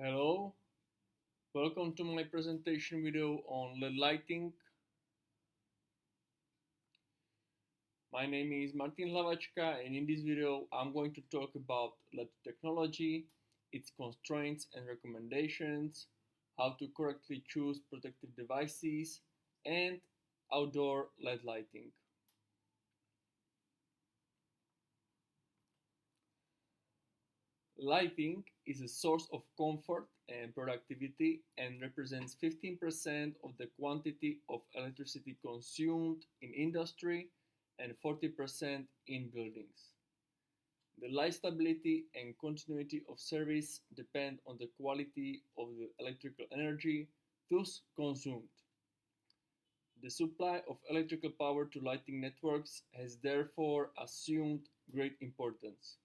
Hello, welcome to my presentation video on LED lighting. My name is Martin Hlavačka, and in this video I'm going to talk about LED technology, its constraints and recommendations, how to correctly choose protective devices, and outdoor LED lighting. Lighting is a source of comfort and productivity and represents 15% of the quantity of electricity consumed in industry and 40% in buildings. The light stability and continuity of service depend on the quality of the electrical energy thus consumed. The supply of electrical power to lighting networks has therefore assumed great importance.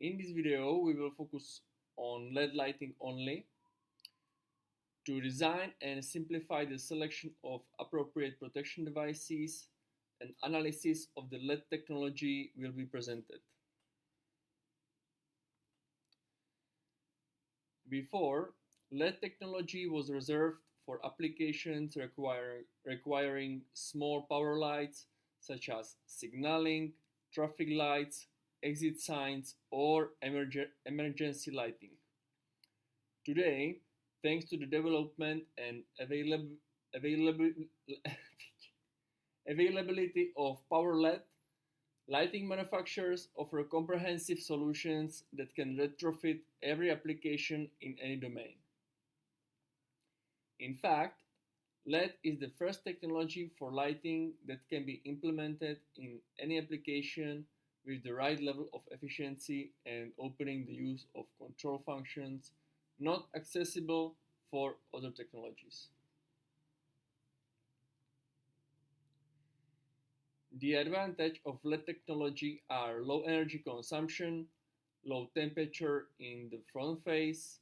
In this video, we will focus on LED lighting only. To design and simplify the selection of appropriate protection devices, an analysis of the LED technology will be presented. Before, LED technology was reserved for applications requiring small power lights such as signaling, traffic lights, exit signs, or emergency lighting. Today, thanks to the development and availability of power LED, lighting manufacturers offer comprehensive solutions that can retrofit every application in any domain. In fact, LED is the first technology for lighting that can be implemented in any application with the right level of efficiency and opening the use of control functions not accessible for other technologies. The advantage of LED technology are low energy consumption, low temperature in the front face,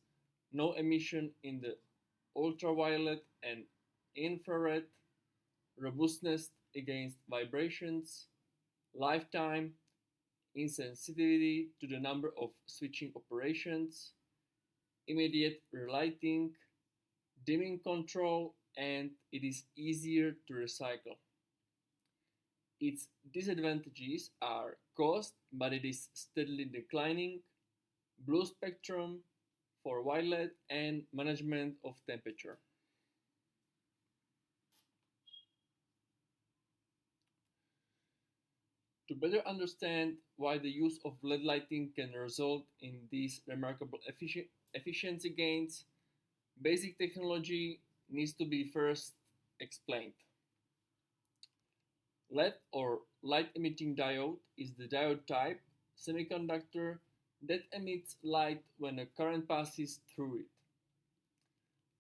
no emission in the ultraviolet and infrared, robustness against vibrations, lifetime, insensitivity to the number of switching operations, immediate relighting, dimming control, and it is easier to recycle. Its disadvantages are cost, but it is steadily declining, blue spectrum for white LED, and management of temperature. To better understand why the use of LED lighting can result in these remarkable efficiency gains, basic technology needs to be first explained. LED or light emitting diode is the diode type semiconductor that emits light when a current passes through it.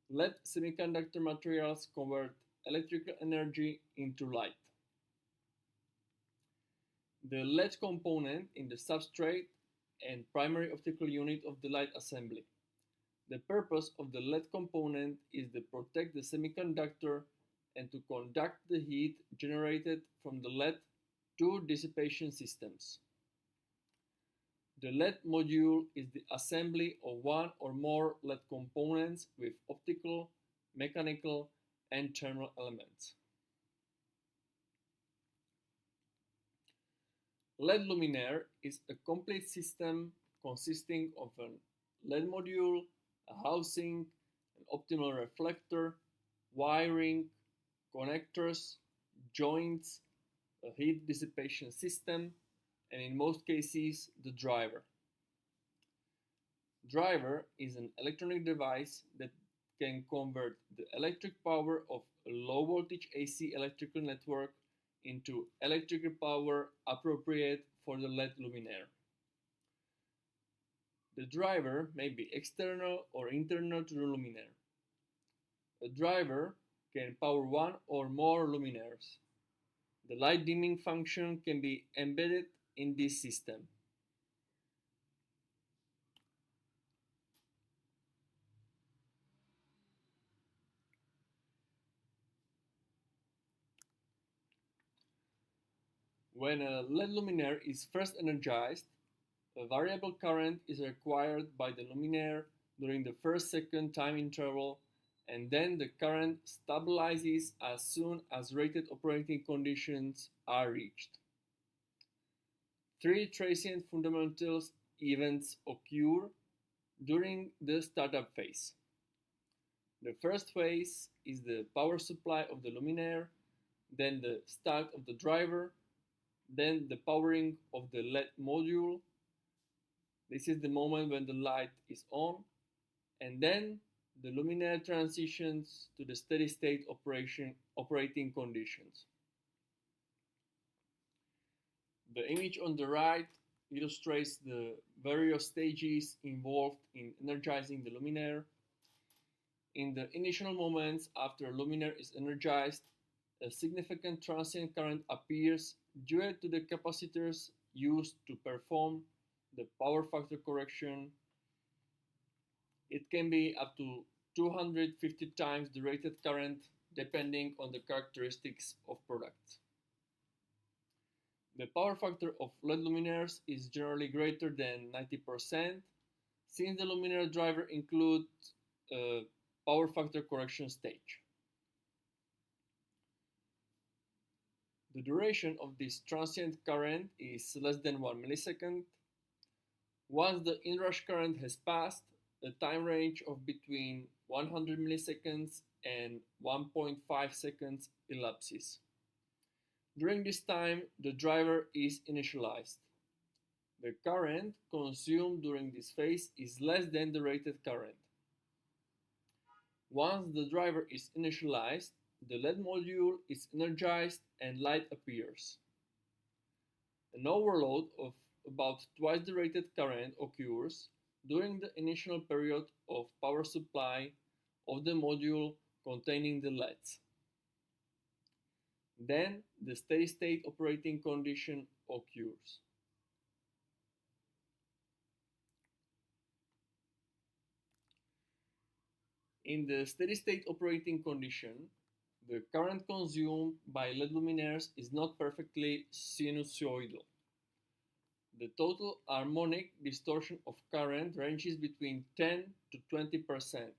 LED semiconductor materials convert electrical energy into light. The LED component in the substrate and primary optical unit of the light assembly. The purpose of the LED component is to protect the semiconductor and to conduct the heat generated from the LED to dissipation systems. The LED module is the assembly of one or more LED components with optical, mechanical, and thermal elements. LED luminaire is a complete system consisting of an LED module, a housing, an optical reflector, wiring, connectors, joints, a heat dissipation system, and in most cases, the driver. Driver is an electronic device that can convert the electric power of a low voltage AC electrical network into electrical power appropriate for the LED luminaire. The driver may be external or internal to the luminaire. A driver can power one or more luminaires. The light dimming function can be embedded in this system. When a LED luminaire is first energized, A variable current is required by the luminaire during the first second time interval, and then the current stabilizes as soon as rated operating conditions are reached. Three transient fundamental events occur during the startup phase. The first phase is the power supply of the luminaire, then the start of the driver, then the powering of the LED module. This is the moment when the light is on, and then the luminaire transitions to the steady state operating conditions. The image on the right illustrates the various stages involved in energizing the luminaire. In the initial moments after a luminaire is energized, a significant transient current appears due to the capacitors used to perform the power factor correction. It can be up to 250 times the rated current depending on the characteristics of products. The power factor of LED luminaires is generally greater than 90% since the luminaire driver includes a power factor correction stage. The duration of this transient current is less than 1 millisecond. Once the inrush current has passed, a time range of between 100 milliseconds and 1.5 seconds elapses. During this time, the driver is initialized. The current consumed during this phase is less than the rated current. Once the driver is initialized, the LED module is energized and light appears. An overload of about twice the rated current occurs during the initial period of power supply of the module containing the LEDs. Then the steady state operating condition occurs. In the steady state operating condition, the current consumed by LED luminaires is not perfectly sinusoidal. The total harmonic distortion of current ranges between 10 to 20%.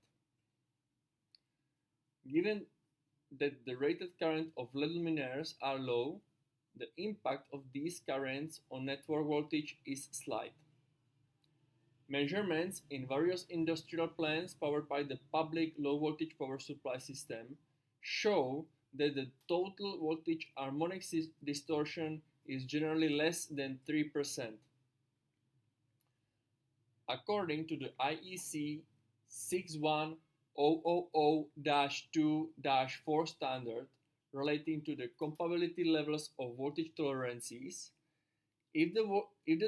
Given that the rated current of LED luminaires are low, the impact of these currents on network voltage is slight. Measurements in various industrial plants powered by the public low voltage power supply system show that the total voltage harmonic distortion is generally less than 3%. According to the IEC 61000-2-4 standard relating to the compatibility levels of voltage tolerances, if the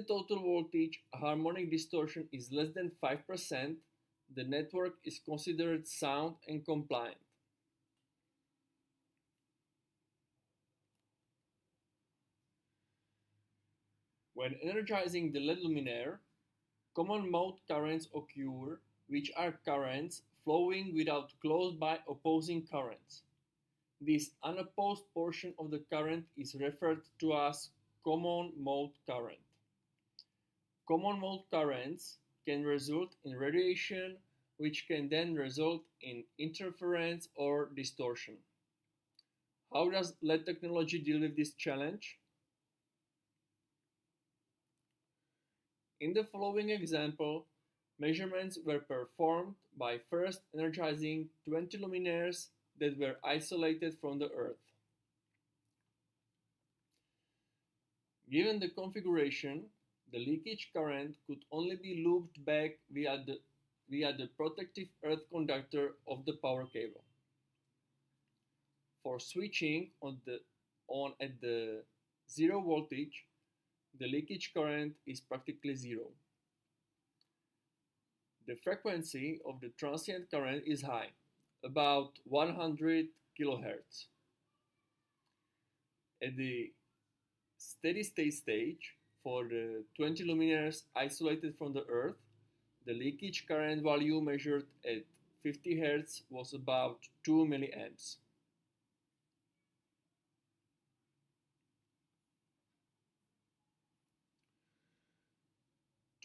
total voltage harmonic distortion is less than 5%, the network is considered sound and compliant. When energizing the LED luminaire, common mode currents occur, which are currents flowing without closed by opposing currents. This unopposed portion of the current is referred to as common mode current. Common mode currents can result in radiation, which can then result in interference or distortion. How does LED technology deal with this challenge? In the following example, measurements were performed by first energizing 20 luminaires that were isolated from the Earth. Given the configuration, the leakage current could only be looped back via the protective earth conductor of the power cable. For switching on at the zero voltage, the leakage current is practically zero. The frequency of the transient current is high, about 100 kHz. At the steady state stage, for the 20 luminaires isolated from the Earth, the leakage current value measured at 50 Hz was about 2 milliamps.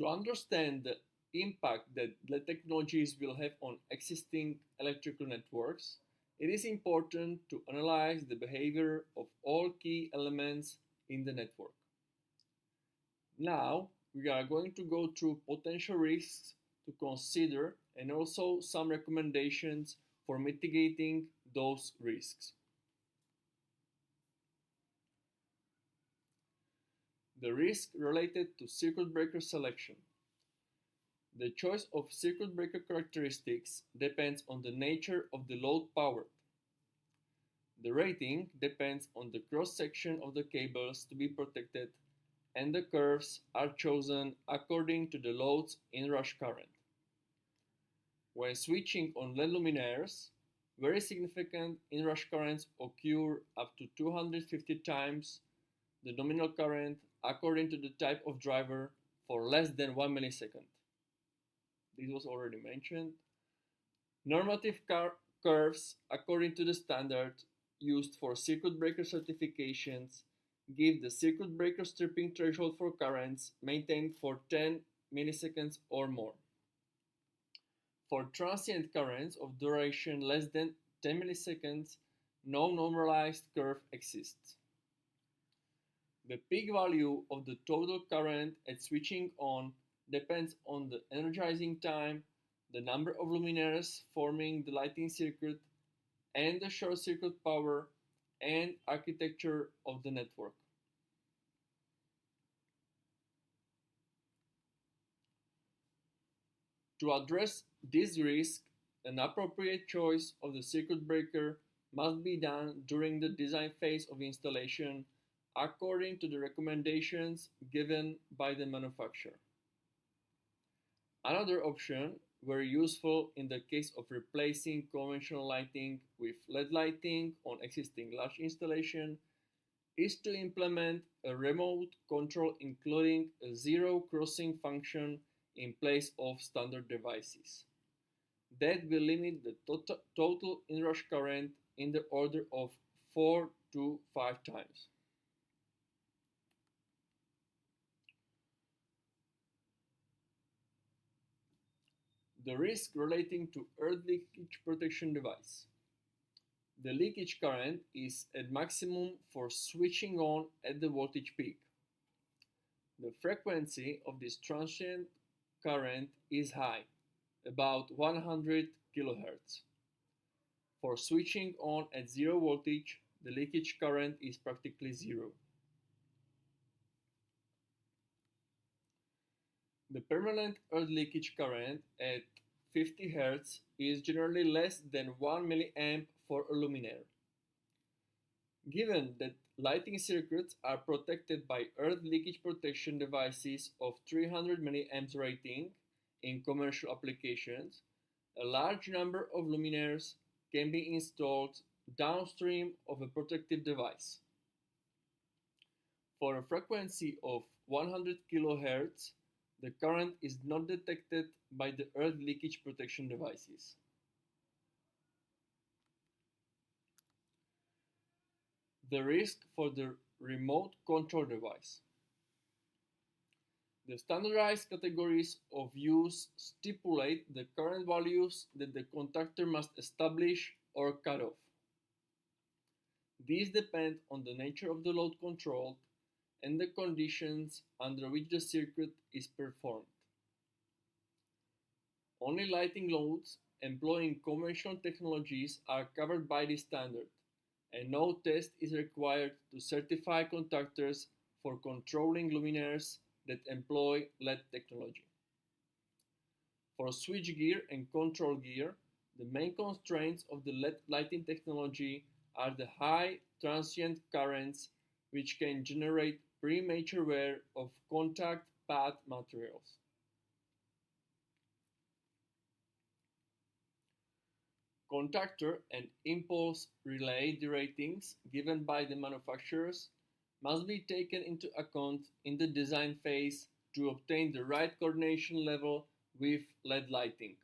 To understand the impact that LED technologies will have on existing electrical networks, it is important to analyze the behavior of all key elements in the network. Now, we are going to go through potential risks to consider and also some recommendations for mitigating those risks. The risk related to circuit breaker selection. The choice of circuit breaker characteristics depends on the nature of the load powered. The rating depends on the cross-section of the cables to be protected, and the curves are chosen according to the load's inrush current. When switching on LED luminaires, very significant inrush currents occur up to 250 times the nominal current according to the type of driver for less than 1 millisecond. This was already mentioned. Normative curves according to the standard used for circuit breaker certifications give the circuit breaker stripping threshold for currents maintained for 10 milliseconds or more. For transient currents of duration less than 10 milliseconds, no normalized curve exists. The peak value of the total current at switching on depends on the energizing time, the number of luminaires forming the lighting circuit, and the short circuit power and architecture of the network. To address this risk, an appropriate choice of the circuit breaker must be done during the design phase of installation according to the recommendations given by the manufacturer. Another option, very useful in the case of replacing conventional lighting with LED lighting on existing large installation, is to implement a remote control including a zero crossing function in place of standard devices. That will limit the total inrush current in the order of 4 to 5 times. The risk relating to earth leakage protection device. The leakage current is at maximum for switching on at the voltage peak. The frequency of this transient current is high, about 100 kHz. For switching on at zero voltage, the leakage current is practically zero. The permanent earth leakage current at 50 Hz is generally less than 1 mA for a luminaire. Given that lighting circuits are protected by earth leakage protection devices of 300 mA rating in commercial applications, a large number of luminaires can be installed downstream of a protective device. For a frequency of 100 kHz, the current is not detected by the earth leakage protection devices. The risk for the remote control device. The standardized categories of use stipulate the current values that the contactor must establish or cut off. These depend on the nature of the load controlled and the conditions under which the circuit is performed. Only lighting loads employing conventional technologies are covered by this standard, and no test is required to certify contactors for controlling luminaires that employ LED technology. For switchgear and control gear, the main constraints of the LED lighting technology are the high transient currents which can generate premature wear of contact pad materials. Contactor and impulse relay deratings given by the manufacturers must be taken into account in the design phase to obtain the right coordination level with LED lighting.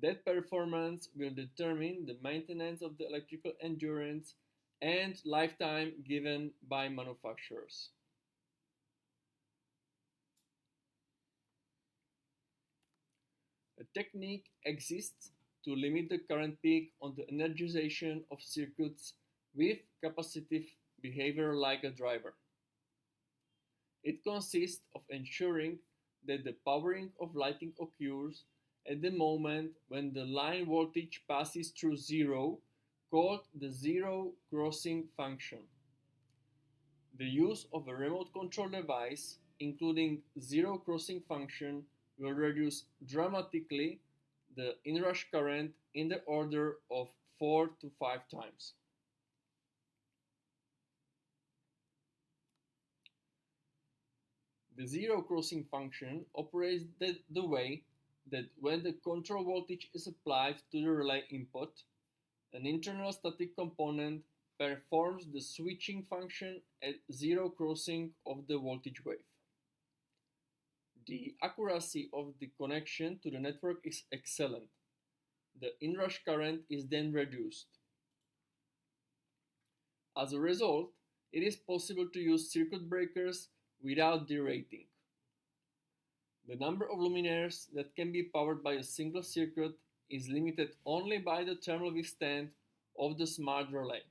That performance will determine the maintenance of the electrical endurance and lifetime given by manufacturers. technique exists to limit the current peak on the energization of circuits with capacitive behavior like a driver. It consists of ensuring that the powering of lighting occurs at the moment when the line voltage passes through zero, called the zero crossing function. The use of a remote control device, including zero crossing function, will reduce dramatically the inrush current in the order of 4 to 5 times. The zero crossing function operates the way that when the control voltage is applied to the relay input, an internal static component performs the switching function at zero crossing of the voltage wave. The accuracy of the connection to the network is excellent. The inrush current is then reduced. As a result, it is possible to use circuit breakers without derating. The number of luminaires that can be powered by a single circuit is limited only by the thermal withstand of the smart relay.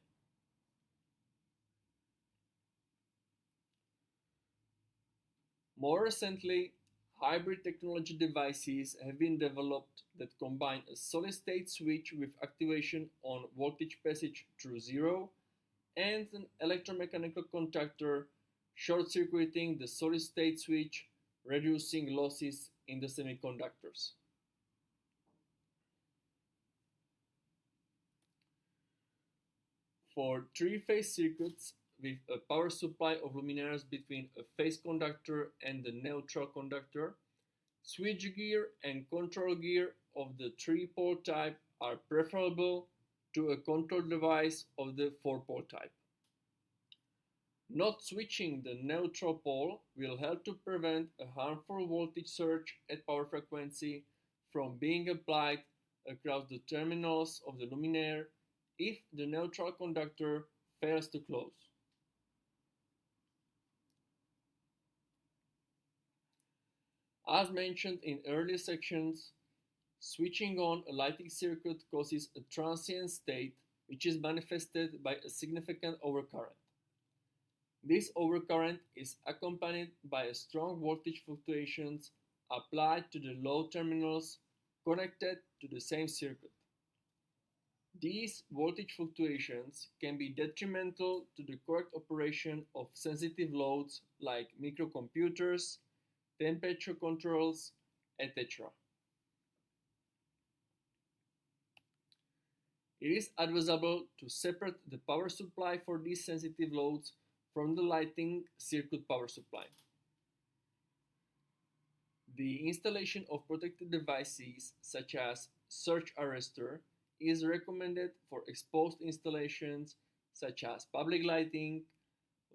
More recently, hybrid technology devices have been developed that combine a solid-state switch with activation on voltage passage through zero and an electromechanical contactor short-circuiting the solid-state switch, reducing losses in the semiconductors. For three-phase circuits with a power supply of luminaires between a phase conductor and the neutral conductor, switchgear and control gear of the 3-pole type are preferable to a control device of the 4-pole type. Not switching the neutral pole will help to prevent a harmful voltage surge at power frequency from being applied across the terminals of the luminaire if the neutral conductor fails to close. As mentioned in earlier sections, switching on a lighting circuit causes a transient state which is manifested by a significant overcurrent. This overcurrent is accompanied by strong voltage fluctuations applied to the load terminals connected to the same circuit. These voltage fluctuations can be detrimental to the correct operation of sensitive loads like microcomputers, temperature controls, etc. It is advisable to separate the power supply for these sensitive loads from the lighting circuit power supply. The installation of protected devices such as surge arrestor is recommended for exposed installations such as public lighting,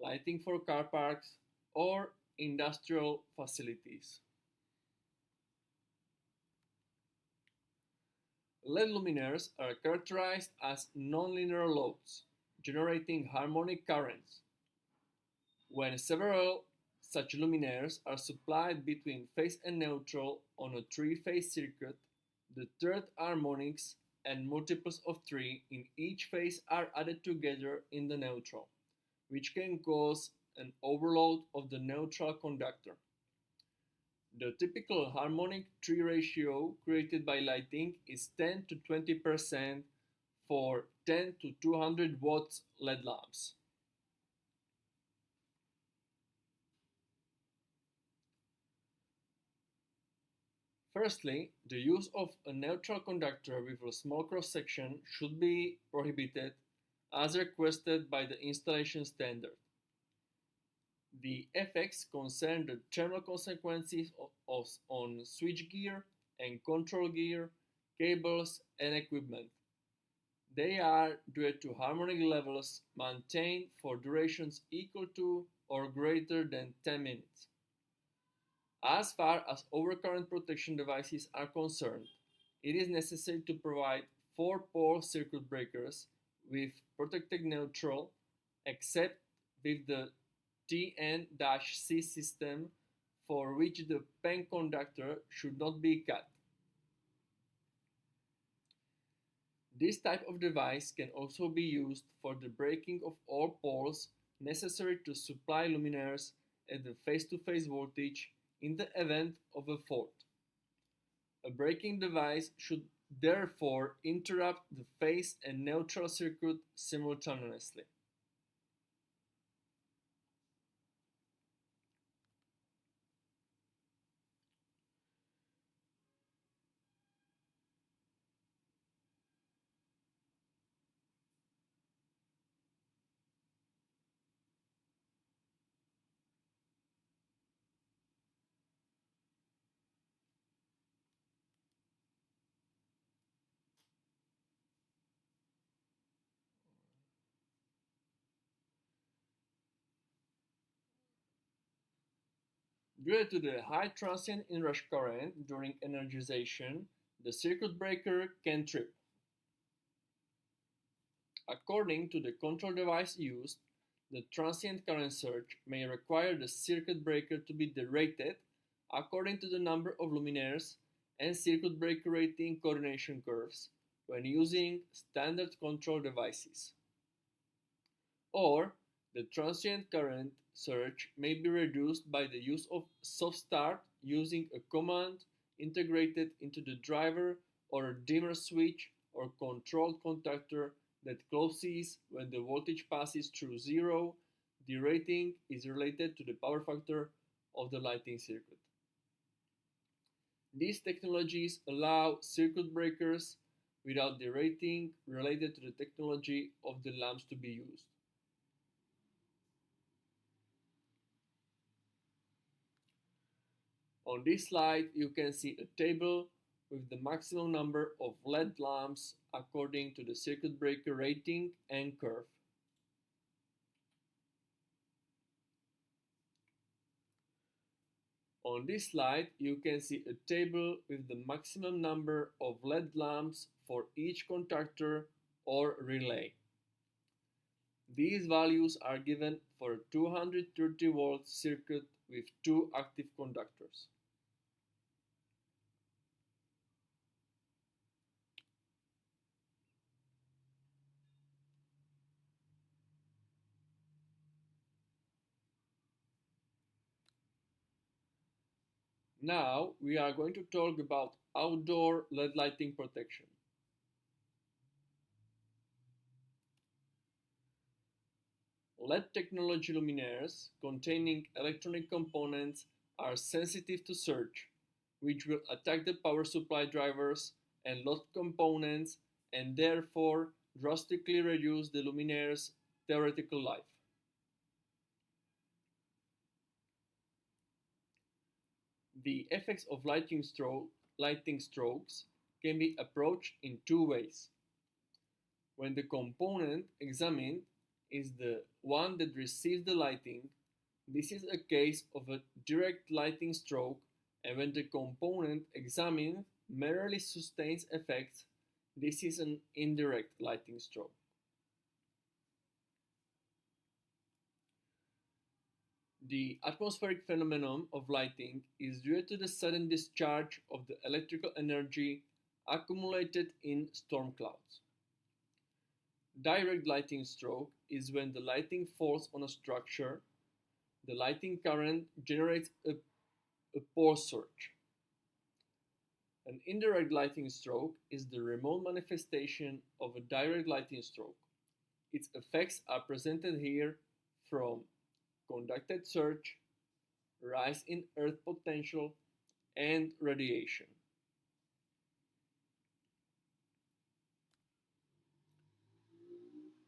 lighting for car parks, or industrial facilities. LED luminaires are characterized as nonlinear loads, generating harmonic currents. When several such luminaires are supplied between phase and neutral on a three-phase circuit, the third harmonics and multiples of 3 in each phase are added together in the neutral, which can cause an overload of the neutral conductor. The typical harmonic 3 ratio created by lighting is 10 to 20% for 10 to 200 watts LED lamps. Firstly, the use of a neutral conductor with a small cross-section should be prohibited as requested by the installation standard. The effects concern the thermal consequences on switchgear and control gear, cables, and equipment. They are due to harmonic levels maintained for durations equal to or greater than 10 minutes. As far as overcurrent protection devices are concerned, it is necessary to provide 4-pole circuit breakers with protected neutral, except with the TN-C system, for which the PEN conductor should not be cut. This type of device can also be used for the breaking of all poles necessary to supply luminaires at the face-to-face voltage in the event of a fault. A braking device should therefore interrupt the phase and neutral circuit simultaneously. Due to the high transient inrush current during energization, the circuit breaker can trip. According to the control device used, the transient current surge may require the circuit breaker to be derated according to the number of luminaires and circuit breaker rating coordination curves when using standard control devices. Or, the transient current surge may be reduced by the use of soft start using a command integrated into the driver or a dimmer switch or control contactor that closes when the voltage passes through zero. The rating is related to the power factor of the lighting circuit. These technologies allow circuit breakers without the rating related to the technology of the lamps to be used. On this slide, you can see a table with the maximum number of LED lamps according to the circuit breaker rating and curve. On this slide, you can see a table with the maximum number of LED lamps for each contactor or relay. These values are given for a 230 volt circuit with two active conductors. Now we are going to talk about outdoor LED lighting protection. LED technology luminaires containing electronic components are sensitive to surge, which will attack the power supply drivers and load components and therefore drastically reduce the luminaire's theoretical life. The effects of lighting strokes can be approached in two ways. When the component examined is the one that receives the lighting, this is a case of a direct lighting stroke, and when the component examined merely sustains effects, this is an indirect lighting stroke. The atmospheric phenomenon of lighting is due to the sudden discharge of the electrical energy accumulated in storm clouds. Direct lighting stroke is when the lighting falls on a structure, the lighting current generates a pore surge. An indirect lighting stroke is the remote manifestation of a direct lighting stroke. Its effects are presented here from conducted surge, rise in earth potential, and radiation.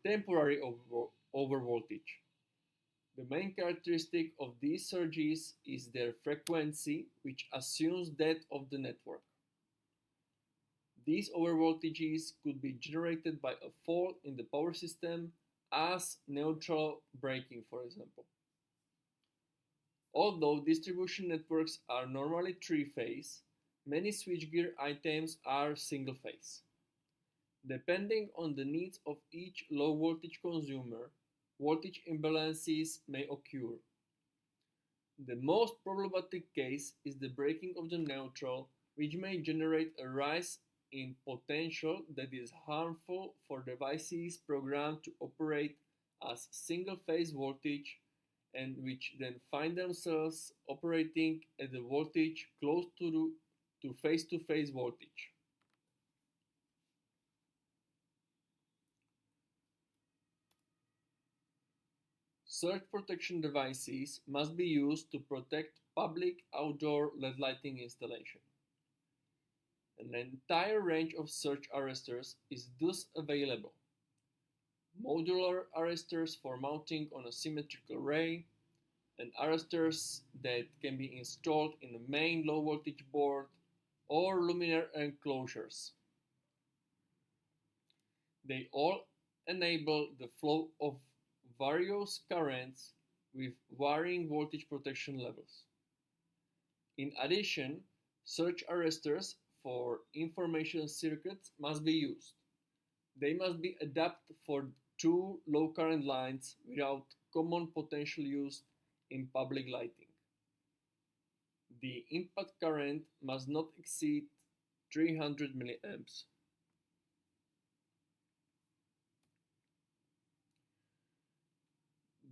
Temporary overvoltage. The main characteristic of these surges is their frequency, which assumes that of the network. These overvoltages could be generated by a fault in the power system, as neutral braking, for example. Although distribution networks are normally three-phase, many switchgear items are single-phase. Depending on the needs of each low-voltage consumer, voltage imbalances may occur. The most problematic case is the breaking of the neutral, which may generate a rise in potential that is harmful for devices programmed to operate as single phase voltage and which then find themselves operating at a voltage close to phase voltage. Surge protection devices must be used to protect public outdoor LED lighting installation. An entire range of surge arresters is thus available. Modular arresters for mounting on a symmetrical array, and arresters that can be installed in the main low voltage board or luminaire enclosures. They all enable the flow of various currents with varying voltage protection levels. In addition, surge arresters for information circuits must be used. They must be adapted for two low current lines without common potential used in public lighting. The impact current must not exceed 300 milliamps.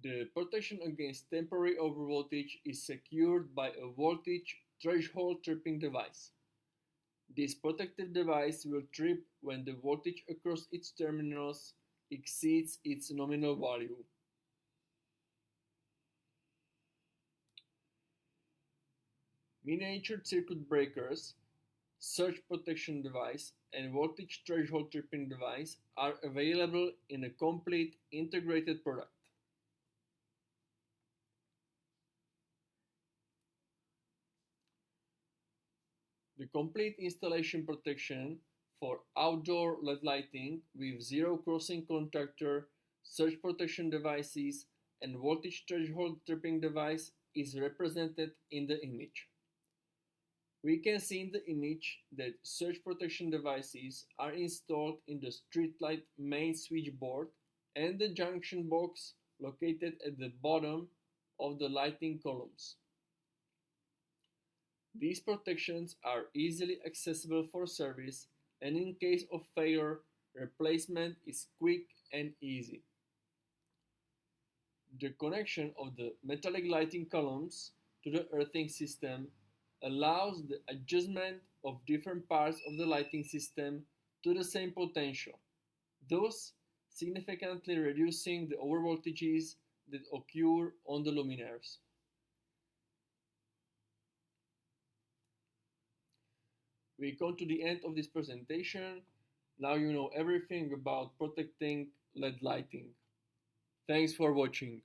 The protection against temporary overvoltage is secured by a voltage threshold tripping device. This protective device will trip when the voltage across its terminals exceeds its nominal value. Miniature circuit breakers, surge protection device, and voltage threshold tripping device are available in a complete integrated product. The complete installation protection for outdoor LED lighting with zero crossing contactor, surge protection devices, and voltage threshold tripping device is represented in the image. We can see in the image that surge protection devices are installed in the streetlight main switchboard and the junction box located at the bottom of the lighting columns. These protections are easily accessible for service, and in case of failure, replacement is quick and easy. The connection of the metallic lighting columns to the earthing system allows the adjustment of different parts of the lighting system to the same potential, thus significantly reducing the overvoltages that occur on the luminaires. We come to the end of this presentation. Now you know everything about protecting LED lighting. Thanks for watching.